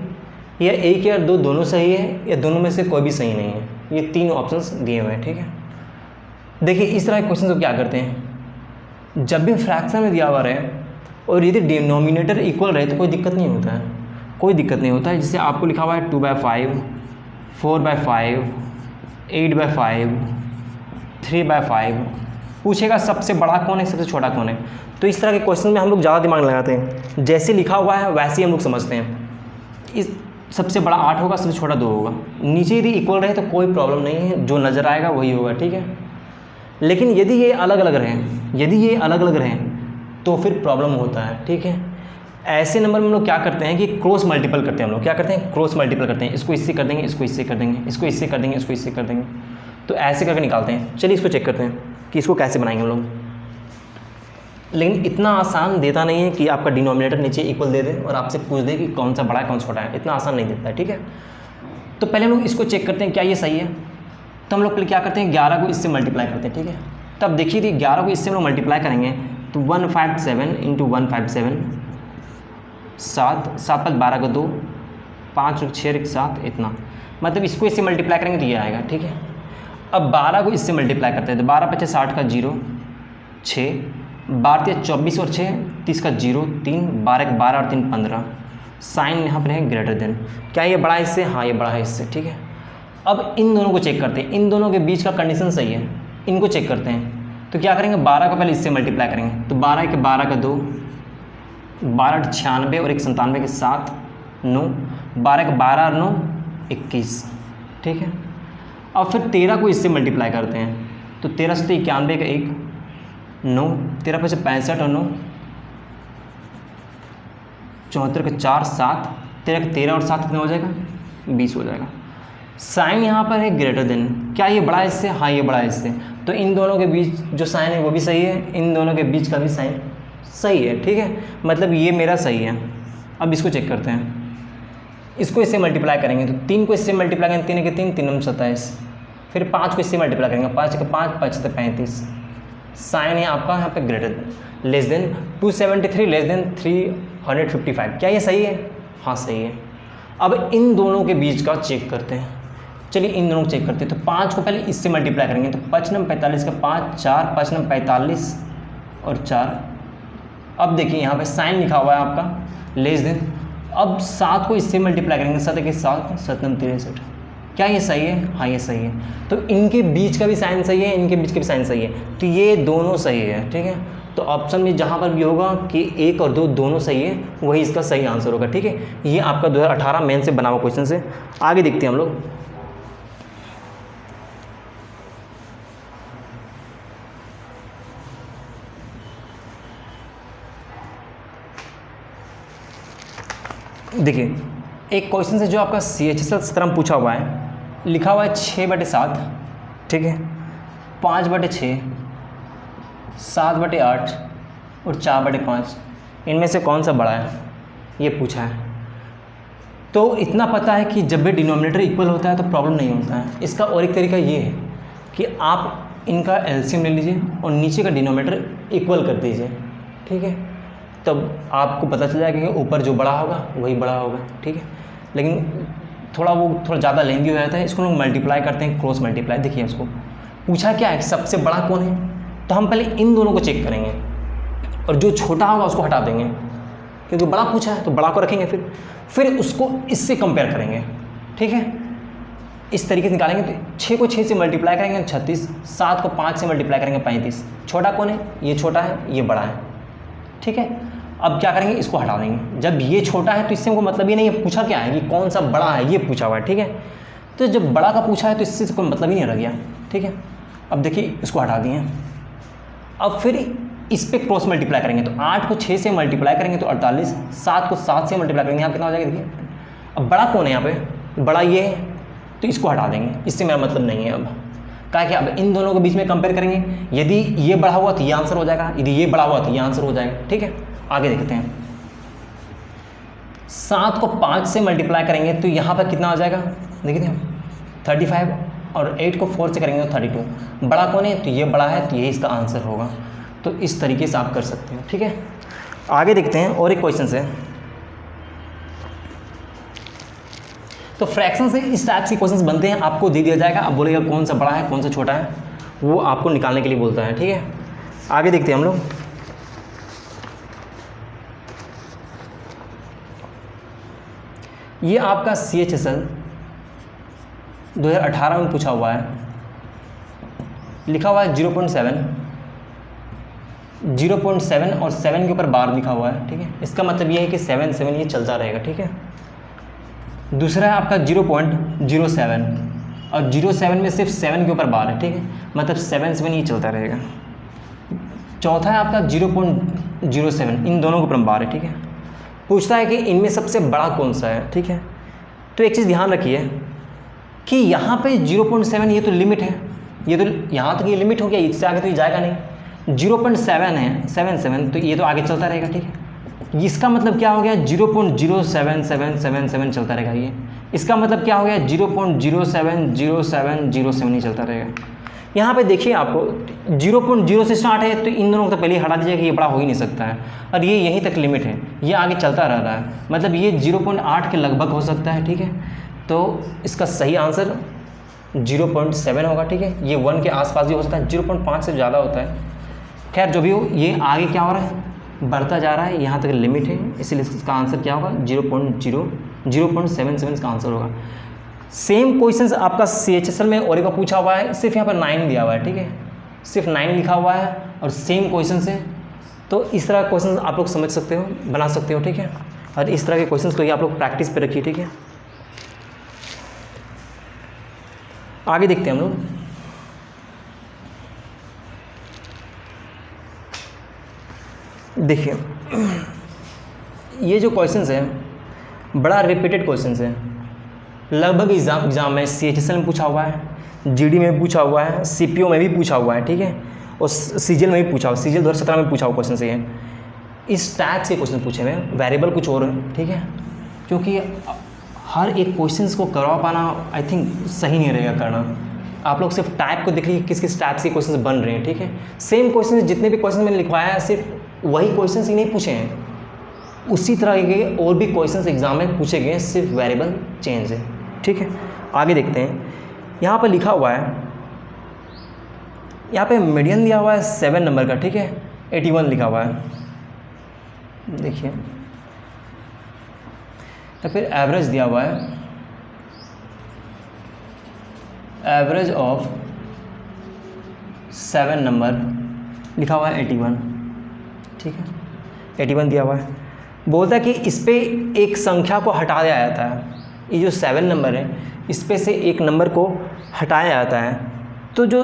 S1: या एक या दो दोनों सही है, या दोनों में से कोई भी सही नहीं है। ये तीन ऑप्शंस दिए हुए हैं, ठीक है। देखिए इस तरह के क्वेश्चन को क्या करते हैं, जब भी फ्रैक्शन में दिया हुआ रहे और यदि डिनोमिनेटर इक्वल रहे तो कोई दिक्कत नहीं होता है, कोई दिक्कत नहीं होता है। जैसे आपको लिखा हुआ है 2/5, 4/5, 8/5, 3/5, पूछेगा सबसे बड़ा कौन है, सबसे छोटा कौन है। तो इस तरह के क्वेश्चन में हम लोग ज़्यादा दिमाग लगाते हैं, जैसे लिखा हुआ है वैसे ही हम लोग समझते हैं। इस सबसे बड़ा 8 होगा, सबसे छोटा 2 होगा। नीचे यदि इक्वल रहे तो कोई प्रॉब्लम नहीं है, जो नज़र आएगा वही होगा, ठीक है। लेकिन यदि ये अलग अलग रहें, यदि ये अलग अलग रहें तो फिर प्रॉब्लम होता है, ठीक है। ऐसे नंबर में हम लोग क्या करते हैं कि क्रॉस मल्टीपल करते हैं। हम लोग क्या करते हैं, क्रॉस मल्टीपल करते हैं। इसको इससे कर देंगे, इसको इससे कर देंगे, इसको इससे कर देंगे, इसको इससे कर देंगे, तो ऐसे करके निकालते हैं। चलिए इसको चेक करते हैं कि इसको कैसे बनाएंगे हम लोग। लेकिन इतना आसान देता नहीं है कि आपका डिनोमिनेटर नीचे इक्वल दे दे और आपसे पूछ दे कि कौन सा बड़ा है कौन सा छोटा है, इतना आसान नहीं देता है, ठीक है। तो पहले हम लोग इसको चेक करते हैं क्या ये सही है। तो हम लोग पहले क्या करते हैं, 11 को इससे मल्टीप्लाई करते हैं, ठीक है। तब देखिए थी 11 को इससे हम लोग मल्टीप्लाई करेंगे तो 157 × 157, 7 7 5 12 का 2, 5 और 6 7, इतना, मतलब इसको इससे मल्टीप्लाई करेंगे तो ये आएगा, ठीक है। अब 12 को इससे मल्टीप्लाई करते हैं तो 12 × 5 = 60 का 0, 6, 12 × 24 और 6 30 का 0, 3, 12 × 12 और 3 15। साइन यहाँ पर है ग्रेटर देन। क्या ये बड़ा है इससे, हाँ ये बड़ा है इससे, ठीक है। अब इन दोनों को चेक करते हैं, इन दोनों के बीच का कंडीशन सही है, इनको चेक करते हैं। तो क्या करेंगे, 12 का पहले इससे मल्टीप्लाई करेंगे तो 12 × 12 का 2, 12 × 96 और 1 97 के 7, 9, 12 × 12 और 9 21, ठीक है। अब फिर 13 को इससे मल्टीप्लाई करते हैं तो 13 से 91 का 1, 9, 13 × 5 = 65 और 9, 74 का 4, 7, 13 और 7 कितना हो जाएगा, 20 हो जाएगा। साइन यहाँ पर है ग्रेटर देन। क्या ये बड़ा है इससे, हाँ ये बड़ा है इससे, तो इन दोनों के बीच जो साइन है वो भी सही है, इन दोनों के बीच का भी साइन सही है, ठीक है। मतलब ये मेरा सही है। अब इसको चेक करते हैं, इसको इससे मल्टीप्लाई करेंगे तो 3 को इससे मल्टीप्लाई करेंगे, 3 के 3, 3 × 27, फिर 5 को इससे मल्टीप्लाई करेंगे, 5 के 5, 5 × 35। साइन है आपका यहाँ पे greater than, less than 273 less than 355। क्या ये सही है, हाँ सही है। अब इन दोनों के बीच का चेक करते हैं। चलिए इन दोनों को चेक करते हैं तो 5 को पहले इससे मल्टीप्लाई करेंगे तो 5 × 9 = 45 का 5, 4, 5 × 9 = 45 और 4। अब देखिए यहाँ पे साइन लिखा हुआ है आपका लेस देन। अब 7 को इससे मल्टीप्लाई करेंगे, 7 के 7, 7 × 63। क्या ये सही है, हाँ ये सही है। तो इनके बीच का भी साइन सही है, इनके बीच का भी साइन सही है, तो ये दोनों सही है, ठीक है। तो ऑप्शन में जहाँ पर भी होगा कि 1 और 2 दोनों सही है, वही इसका सही आंसर होगा, ठीक है। ये आपका 2018 मेन से बना हुआ क्वेश्चन से। आगे देखते हैं हम लोग। देखिए एक क्वेश्चन से जो आपका CHSL सत्र में पूछा हुआ है, लिखा हुआ है 6/7, ठीक है, 5/6, 7/8 और 4/5, इनमें से कौन सा बड़ा है, ये पूछा है। तो इतना पता है कि जब भी डिनोमिनेटर इक्वल होता है तो प्रॉब्लम नहीं होता है। इसका और एक तरीका ये है कि आप इनका एलसीएम ले लीजिए और नीचे का डिनोमिनेटर इक्वल कर दीजिए, ठीक है। तब आपको पता चल जाएगा कि ऊपर जो बड़ा होगा वही बड़ा होगा, ठीक है। लेकिन थोड़ा ज़्यादा लेंदी हो जाता है। इसको लोग मल्टीप्लाई करते हैं, क्रॉस मल्टीप्लाई। देखिए उसको पूछा क्या है, सबसे बड़ा कौन है, तो हम पहले इन दोनों को चेक करेंगे और जो छोटा होगा उसको हटा देंगे, क्योंकि बड़ा पूछा है तो बड़ा को रखेंगे, फिर उसको इससे कंपेयर करेंगे, ठीक है। इस तरीके से निकालेंगे तो 6 को 6 से मल्टीप्लाई करेंगे 36, 7 को 5 से मल्टीप्लाई करेंगे 35। छोटा कौन है, ये छोटा है, ये बड़ा है, ठीक है। अब क्या करेंगे, इसको हटा देंगे। जब ये छोटा है तो इससे हमको मतलब ही नहीं है, पूछा क्या है कि कौन सा बड़ा है, ये पूछा हुआ है, ठीक है। तो जब बड़ा का पूछा है तो इससे कोई मतलब ही नहीं रह गया, ठीक है। अब देखिए इसको हटा दिए। अब फिर इस पर क्रॉस मल्टीप्लाई करेंगे तो 8 को 6 से मल्टीप्लाई करेंगे तो 48, 7 को 7 से मल्टीप्लाई करेंगे, यहाँ कितना हो जाएगा देखिए। अब बड़ा कौन है यहाँ पे, बड़ा ये है, तो इसको हटा देंगे, इससे मेरा मतलब नहीं है अब। क्या कि अब इन दोनों के बीच में कंपेयर करेंगे, यदि ये बढ़ा हुआ तो ये आंसर हो जाएगा, यदि ये बढ़ा हुआ तो ये आंसर हो जाएगा। ठीक है, आगे देखते हैं। 7 को 5 से मल्टीप्लाई करेंगे तो यहाँ पर कितना आ जाएगा, देखिए 35, और 8 को 4 से करेंगे तो 32। बड़ा कौन है, तो ये बड़ा है, तो ये इसका आंसर होगा। तो इस तरीके से आप कर सकते हो। ठीक है, आगे देखते हैं और एक क्वेश्चन है। तो फ्रैक्शन से इस टाइप के क्वेश्चंस बनते हैं, आपको दे दिया जाएगा, अब बोलेगा कौन सा बड़ा है कौन सा छोटा है, वो आपको निकालने के लिए बोलता है। ठीक है, आगे देखते हैं हम लोग। ये आपका CHSL 2018 में पूछा हुआ है, लिखा हुआ है 0.7 और 7 के ऊपर बार लिखा हुआ है। ठीक है, इसका मतलब ये है कि 7 ये चलता रहेगा। ठीक है, दूसरा है आपका 0.07 और 0.7 में सिर्फ 7 के ऊपर बार है। ठीक है, मतलब 7 ये चलता रहेगा। चौथा है आपका 0.07, इन दोनों के ऊपर बार है। ठीक है, पूछता है कि इनमें सबसे बड़ा कौन सा है। ठीक है, तो एक चीज़ ध्यान रखिए कि यहाँ पे 0.7 ये तो लिमिट है, ये तो यहाँ तक ये लिमिट हो गया, इससे आगे तो ये जाएगा नहीं। 0.7 है 77, तो ये तो आगे चलता रहेगा। ठीक है, इसका मतलब क्या हो गया, 0.07777 चलता रहेगा ये। इसका मतलब क्या हो गया, 0.070707 ही चलता रहेगा। यहाँ पे देखिए आपको 0.0 से स्टार्ट है, तो इन दोनों को तो पहले ही हटा दीजिए कि ये बड़ा हो ही नहीं सकता है, और ये यहीं तक लिमिट है, ये आगे चलता रह रहा है, मतलब ये 0.8 के लगभग हो सकता है। ठीक है, तो इसका सही आंसर 0.7 होगा। ठीक है, ये 1 के आसपास भी हो सकता है, 0.5 से ज़्यादा होता है। खैर जो भी हो, ये आगे क्या हो रहा है, बढ़ता जा रहा है, यहाँ तक लिमिट है, इसलिए इसका आंसर क्या होगा, 0.77 इसका आंसर होगा। सेम क्वेश्चन आपका CHSL में और एक पूछा हुआ है, सिर्फ यहाँ पर 9 दिया हुआ है। ठीक है, सिर्फ 9 लिखा हुआ है और सेम क्वेश्चन है। तो इस तरह क्वेश्चन आप लोग समझ सकते हो, बना सकते हो। ठीक है, और इस तरह के क्वेश्चन को ही आप लोग प्रैक्टिस पे रखिए। ठीक है, आगे देखते हैं हम लोग। देखिए ये जो क्वेश्चंस है बड़ा रिपीटेड क्वेश्चंस है, लगभग एग्ज़ाम में CHSL में पूछा हुआ है, GD में भी पूछा हुआ है, CPO में भी पूछा हुआ है। ठीक है, और CGL में भी पूछा हुआ, CGL 2017 में पूछा हुआ क्वेश्चन से है। इस टाइप से क्वेश्चन पूछे हुए, वेरिएबल कुछ और है। ठीक है, क्योंकि हर एक क्वेश्चन को करवा पाना आई थिंक सही नहीं रहेगा करना। आप लोग सिर्फ टाइप को देख लीजिए किस किस टाइप से क्वेश्चन बन रहे हैं। ठीक है, सेम क्वेश्चन जितने भी क्वेश्चन मैंने लिखवाया है, सिर्फ वही क्वेश्चन ही नहीं पूछे हैं, उसी तरह के और भी क्वेश्चंस एग्जाम में पूछे गए हैं, सिर्फ वेरिएबल चेंज है। ठीक है, आगे देखते हैं। यहाँ पर लिखा हुआ है, यहाँ पे मीडियन दिया हुआ है 7 नंबर का। ठीक है, 81 लिखा हुआ है, देखिए, या फिर एवरेज दिया हुआ है, एवरेज ऑफ 7 नंबर लिखा हुआ है 81। ठीक है, 81 दिया हुआ है, बोलता है कि इस पे एक संख्या को हटा दिया जाता है। ये जो 7 नंबर है, इस पे से एक नंबर को हटाया जाता है, तो जो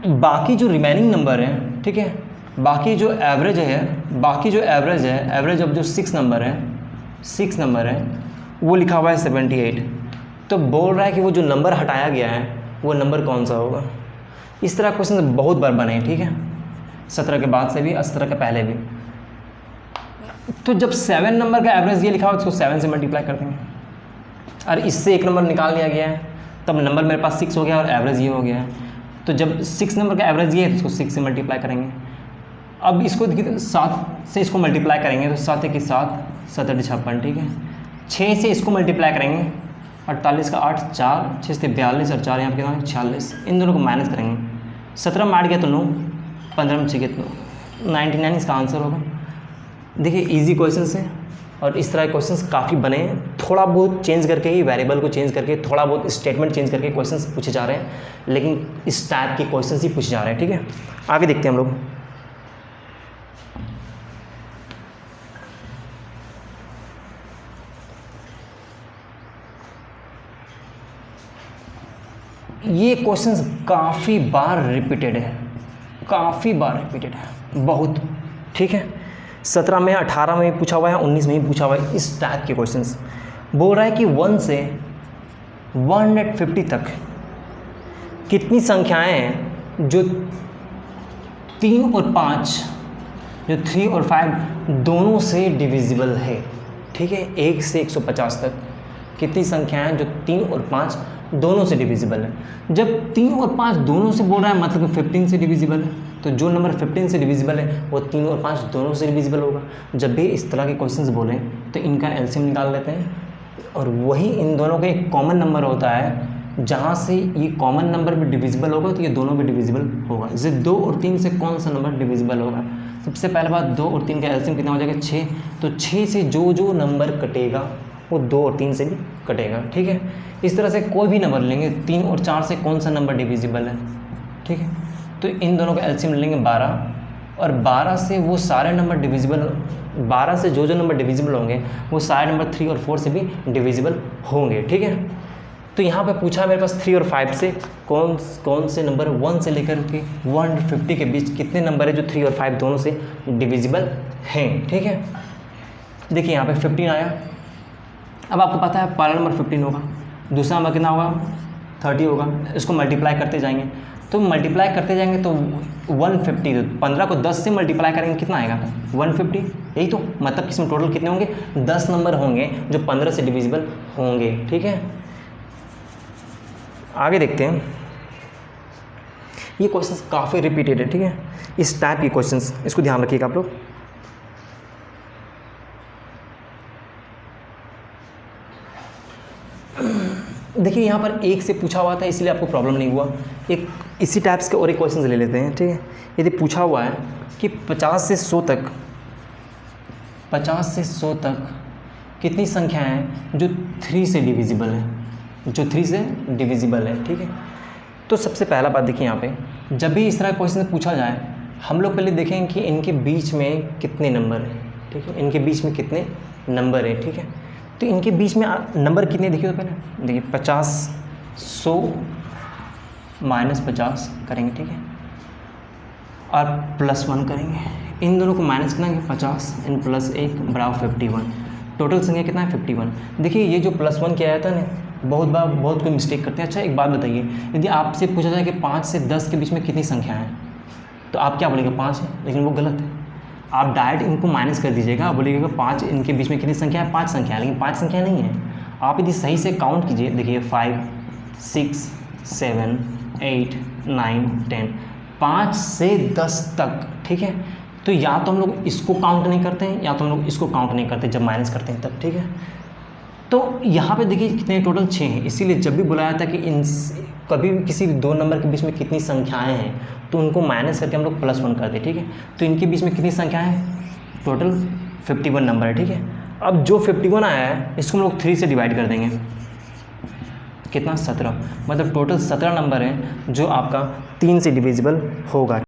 S1: बाकी जो रिमेनिंग नंबर है, ठीक है, बाकी जो एवरेज है, एवरेज ऑफ जो 6 नंबर है, वो लिखा हुआ है 78। तो बोल रहा है कि वो जो नंबर हटाया गया है वो नंबर कौन सा होगा। इस तरह क्वेश्चन बहुत बार बने हैं। ठीक है, 17 के बाद से भी, 17 के पहले भी। तो जब 7 नंबर का एवरेज ये लिखा हुआ, उसको 7 से मल्टीप्लाई कर देंगे, और इससे एक नंबर निकाल लिया गया है, तब नंबर मेरे पास 6 हो गया और एवरेज ये हो गया है। तो जब 6 नंबर का एवरेज ये है, तो उसको 6 से मल्टीप्लाई करेंगे। अब इसको 7 से इसको मल्टीप्लाई करेंगे, तो 7 1 7, 7 8 56। ठीक है, 6 से इसको मल्टीप्लाई करेंगे, 48 का 8 4, 6 से 42 और 4 यहाँ पे कितना 46। इन दोनों को माइनस करेंगे, 17 में 8 गया तो 9, 15 में 6 गया तो 99 इसका आंसर होगा। देखिए इजी क्वेश्चन है, और इस तरह के क्वेश्चंस काफ़ी बने हैं। थोड़ा बहुत चेंज करके ही, वेरिएबल को चेंज करके, थोड़ा बहुत स्टेटमेंट चेंज करके क्वेश्चंस पूछे जा रहे हैं, लेकिन इस टाइप के क्वेश्चंस ही पूछे जा रहे हैं। ठीक है, आगे देखते हैं हम लोग। ये क्वेश्चंस काफ़ी बार रिपीटेड है, बहुत। ठीक है, 17 में, 18 में भी पूछा हुआ है, 19 में भी पूछा हुआ है, इस टाइप के क्वेश्चंस। बोल रहा है कि 1 से 150 तक कितनी संख्याएं हैं जो 3 और 5, जो 3 और 5 दोनों से डिविजिबल है, ठीक है। 1 से 150 तक कितनी संख्याएं हैं जो 3 और 5 दोनों से डिविजिबल है। जब 3 और 5 दोनों से बोल रहा है मतलब 15 से डिविजिबल है, तो जो नंबर 15 से डिविजिबल है वो 3 और 5 दोनों से डिविजिबल होगा। जब भी इस तरह के क्वेश्चंस बोलें तो इनका एलसीएम निकाल लेते हैं, और वही इन दोनों का एक कॉमन नंबर होता है, जहाँ से ये कॉमन नंबर भी डिविजिबल होगा तो ये दोनों भी डिविजिबल होगा। जैसे 2 और 3 से कौन सा नंबर डिविजिबल होगा? सबसे पहले बात 2 और 3 का एलसीएम कितना हो जाएगा? 6। तो 6 से जो नंबर कटेगा वो 2 और 3 से भी कटेगा, ठीक है। इस तरह से कोई भी नंबर लेंगे, 3 और 4 से कौन सा नंबर डिविजिबल है, ठीक है। तो इन दोनों का एलसीएम लेंगे 12, और 12 से वो सारे नंबर डिविजिबल, 12 से जो नंबर डिविजिबल होंगे वो सारे नंबर 3 और 4 से भी डिविजिबल होंगे, ठीक है। तो यहाँ पे पूछा मेरे पास 3 और 5 से कौन से नंबर 1 से लेकर के 150 के बीच कितने नंबर है जो 3 और 5 दोनों से डिविजिबल हैं, ठीक है। देखिए यहाँ पे 15 आया। अब आपको पता है पहला नंबर 15 होगा, दूसरा नंबर कितना होगा? 30 होगा। इसको मल्टीप्लाई करते जाएंगे, तो मल्टीप्लाई करते जाएंगे तो 150, तो 15 को 10 से मल्टीप्लाई करेंगे कितना आएगा? 150। यही तो मतलब इसमें टोटल कितने होंगे? 10 नंबर होंगे जो 15 से डिविजिबल होंगे, ठीक है। आगे देखते हैं। ये क्वेश्चंस काफ़ी रिपीटेड है, ठीक है। इस टाइप के क्वेश्चंस, इसको ध्यान रखिएगा आप लोग। देखिए यहाँ पर 1 से पूछा हुआ था इसलिए आपको प्रॉब्लम नहीं हुआ। एक इसी टाइप्स के और एक क्वेश्चन ले लेते हैं, ठीक है। यदि पूछा हुआ है कि 50 से 100 तक कितनी संख्याएं हैं जो 3 से डिविजिबल है, जो 3 से डिविजिबल है, ठीक है। तो सबसे पहला बात देखिए यहाँ पे, जब भी इस तरह क्वेश्चन पूछा जाए हम लोग पहले देखेंगे कि इनके बीच में कितने नंबर हैं, ठीक है। इनके बीच में कितने नंबर हैं, ठीक है। तो इनके बीच में नंबर कितने देखिए, तो पहले देखिए 50, 100 माइनस 50 करेंगे, ठीक है, और +1 करेंगे। इन दोनों को माइनस करेंगे 50 इन +1 बराबर 51। टोटल संख्या कितना है? 51। देखिए ये जो +1 किया जाता है ना, बहुत कोई मिस्टेक करते हैं। अच्छा एक बात बताइए, यदि आपसे पूछा जाए कि 5 से 10 के बीच में कितनी संख्या है, तो आप क्या बोलेंगे? 5 है, लेकिन वो गलत है। आप डायरेक्ट इनको माइनस कर दीजिएगा, आप बोलिएगा 5, इनके बीच में कितनी संख्या है? 5 संख्या है, लेकिन 5 संख्या नहीं है। आप यदि सही से काउंट कीजिए, देखिए 5, 6, 7, 8, 9, 10, 5 से 10 तक, ठीक है। तो या तो हम लोग इसको काउंट नहीं करते हैं या तो हम लोग इसको काउंट नहीं करते जब माइनस करते हैं तब, ठीक है। तो यहाँ पे देखिए कितने टोटल 6 हैं। इसीलिए जब भी बुलाया था कि इन कभी भी किसी 2 नंबर के बीच में कितनी संख्याएं हैं तो उनको माइनस करके हम लोग +1 करते, ठीक है। तो इनके बीच में कितनी संख्याएं हैं? टोटल 51 नंबर है, ठीक है। अब जो 51 आया है इसको हम लोग 3 से डिवाइड कर देंगे, कितना? 17। मतलब टोटल 17 नंबर है जो आपका 3 से डिविजिबल होगा।